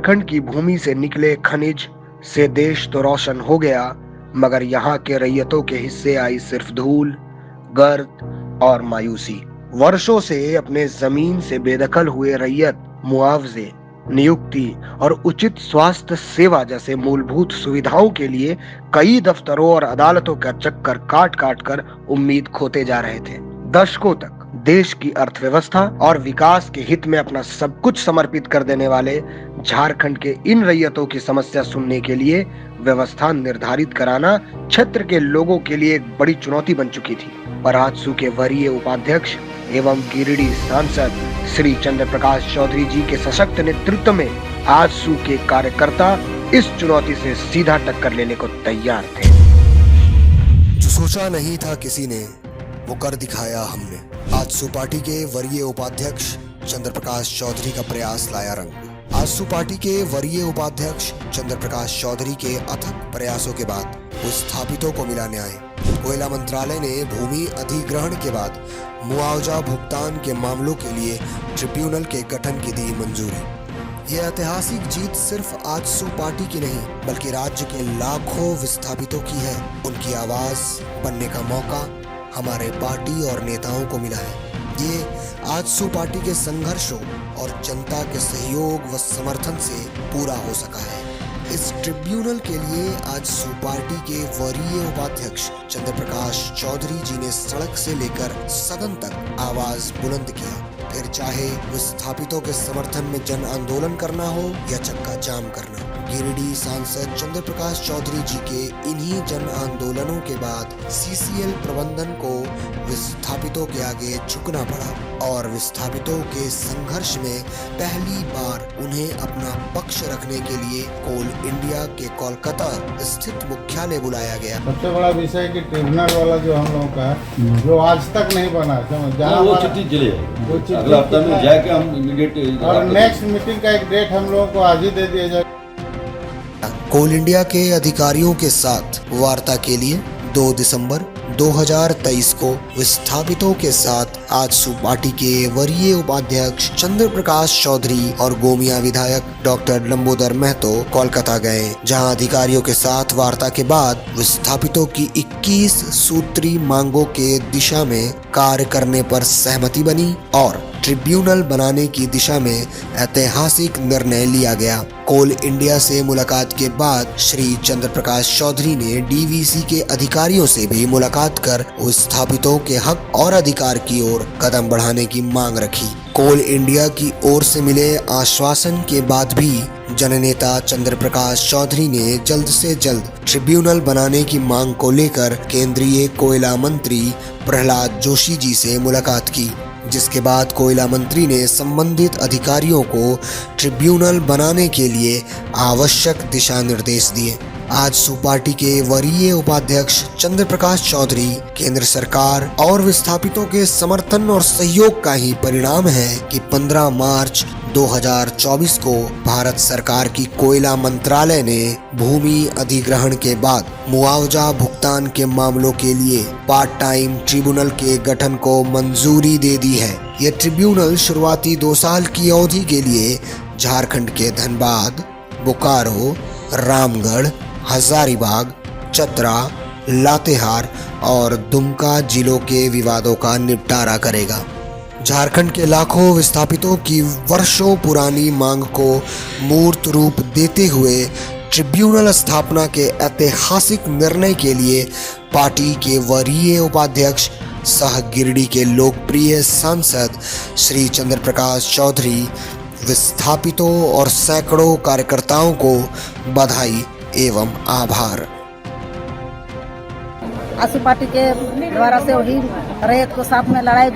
झारखंड की भूमि से निकले खनिज से देश तो रोशन हो गया, मगर यहाँ के रैयतों के हिस्से आई सिर्फ धूल, गर्द और मायूसी। वर्षों से अपने जमीन से बेदखल हुए रैयत मुआवजे, नियुक्ति और उचित स्वास्थ्य सेवा जैसे मूलभूत सुविधाओं के लिए कई दफ्तरों और अदालतों का चक्कर काट काट कर उम्मीद खोते जा रहे थे। दशकों तक देश की अर्थव्यवस्था और विकास के हित में अपना सब कुछ समर्पित कर देने वाले झारखंड के इन रैयतों की समस्या सुनने के लिए व्यवस्था निर्धारित कराना क्षेत्र के लोगों के लिए एक बड़ी चुनौती बन चुकी थी। पर आजसू के वरीय उपाध्यक्ष एवं गिरिडीह सांसद श्री चंद्र प्रकाश चौधरी जी के सशक्त नेतृत्व में आजसू के कार्यकर्ता इस चुनौती से सीधा टक्कर लेने को तैयार थे। जो सोचा नहीं था किसी ने, वो कर दिखाया हमने। आजसू पार्टी के वरीय उपाध्यक्ष चंद्र प्रकाश चौधरी का प्रयास लाया रंग। आजसू पार्टी के वरीय उपाध्यक्ष चंद्र प्रकाश चौधरी के अथक प्रयासों के बाद विस्थापितों को मिला न्याय। कोयला मंत्रालय ने भूमि अधिग्रहण के बाद मुआवजा भुगतान के मामलों के लिए ट्रिब्यूनल के गठन की दी मंजूरी। यह ऐतिहासिक जीत सिर्फ आजसू पार्टी की नहीं, बल्कि राज्य के लाखों विस्थापितों की है। उनकी आवाज बनने का मौका हमारे पार्टी और नेताओं को मिला है। ये आजसू पार्टी के संघर्षों और जनता के सहयोग व समर्थन से पूरा हो सका है। इस ट्रिब्यूनल के लिए आजसू पार्टी के वरीय उपाध्यक्ष चंद्र प्रकाश चौधरी जी ने सड़क से लेकर सदन तक आवाज बुलंद किया। फिर चाहे विस्थापितों के समर्थन में जन आंदोलन करना हो या चक्का जाम करना। गिरिडीह सांसद चंद्र प्रकाश चौधरी जी के इन्हीं जन आंदोलनों के बाद सीसीएल प्रबंधन को विस्थापितों के आगे झुकना पड़ा और विस्थापितों के संघर्ष में पहली बार उन्हें अपना पक्ष रखने के लिए कोल इंडिया के कोलकाता स्थित मुख्यालय बुलाया गया। सबसे बड़ा विषय कि ट्रिब्यूनल वाला जो हम लोगों का है, जो आज तक नहीं बना, वो चिट्ठी चले अगला हफ्ता में जाके हम इमीडिएट और नेक्स्ट मीटिंग का एक डेट हम लोगों को आज ही दे दिया जाए। कोल इंडिया के अधिकारियों के साथ वार्ता के लिए 2 दिसंबर 2023 को विस्थापितों के साथ आजसू पार्टी के वरीय उपाध्यक्ष चंद्र प्रकाश चौधरी और गोमिया विधायक डॉक्टर लंबोदर महतो कोलकाता गए, जहां अधिकारियों के साथ वार्ता के बाद विस्थापितों की 21 सूत्री मांगों के दिशा में कार्य करने पर सहमति बनी और ट्रिब्यूनल बनाने की दिशा में ऐतिहासिक निर्णय लिया गया। कोल इंडिया से मुलाकात के बाद श्री चंद्र प्रकाश चौधरी ने डीवीसी के अधिकारियों से भी मुलाकात कर विस्थापितों के हक और अधिकार की ओर कदम बढ़ाने की मांग रखी। कोल इंडिया की ओर से मिले आश्वासन के बाद भी जननेता चंद्र प्रकाश चौधरी ने जल्द से जल्द ट्रिब्यूनल बनाने की मांग को लेकर केंद्रीय कोयला मंत्री प्रहलाद जोशी जी से मुलाकात की, जिसके बाद कोयला मंत्री ने संबंधित अधिकारियों को ट्रिब्यूनल बनाने के लिए आवश्यक दिशा निर्देश दिए। आजसू पार्टी के वरीय उपाध्यक्ष चंद्र प्रकाश चौधरी केंद्र सरकार और विस्थापितों के समर्थन और सहयोग का ही परिणाम है कि 15 मार्च 2024 को भारत सरकार की कोयला मंत्रालय ने भूमि अधिग्रहण के बाद मुआवजा भुगतान के मामलों के लिए पार्ट टाइम ट्रिब्यूनल के गठन को मंजूरी दे दी है। यह ट्रिब्यूनल शुरुआती 2 साल की अवधि के लिए झारखंड के धनबाद, बोकारो, रामगढ़, हजारीबाग, चतरा, लातेहार और दुमका जिलों के विवादों का निपटारा करेगा। झारखंड के लाखों विस्थापितों की वर्षों पुरानी मांग को मूर्त रूप देते हुए ट्रिब्यूनल स्थापना के ऐतिहासिक निर्णय के लिए पार्टी के वरीय उपाध्यक्ष सह गिरिडीह के लोकप्रिय सांसद श्री चंद्र प्रकाश चौधरी विस्थापितों और सैकड़ों कार्यकर्ताओं को बधाई एवं आभार। आजसू पार्टी के द्वारा से वही रैयत को साथ में लड़ाई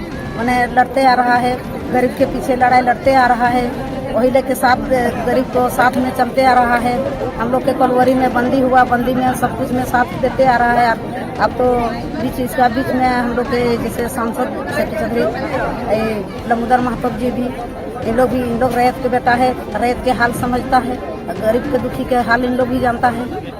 लड़ते आ रहा है, गरीब के पीछे लड़ाई लड़ते आ रहा है, वही लेके साथ गरीब को साथ में चलते आ रहा है। हम लोग के कोलवरी में बंदी हुआ, बंदी में सब कुछ में साथ देते आ रहा है। अब तो बीच में हम लोग के जैसे सांसद सेक्रेटरी लंबोदर महतो जी भी इन लोग रैयत के बेटा है, रैयत के हाल समझता है, गरीब के दुखी के हाल इन लोग भी जानता है।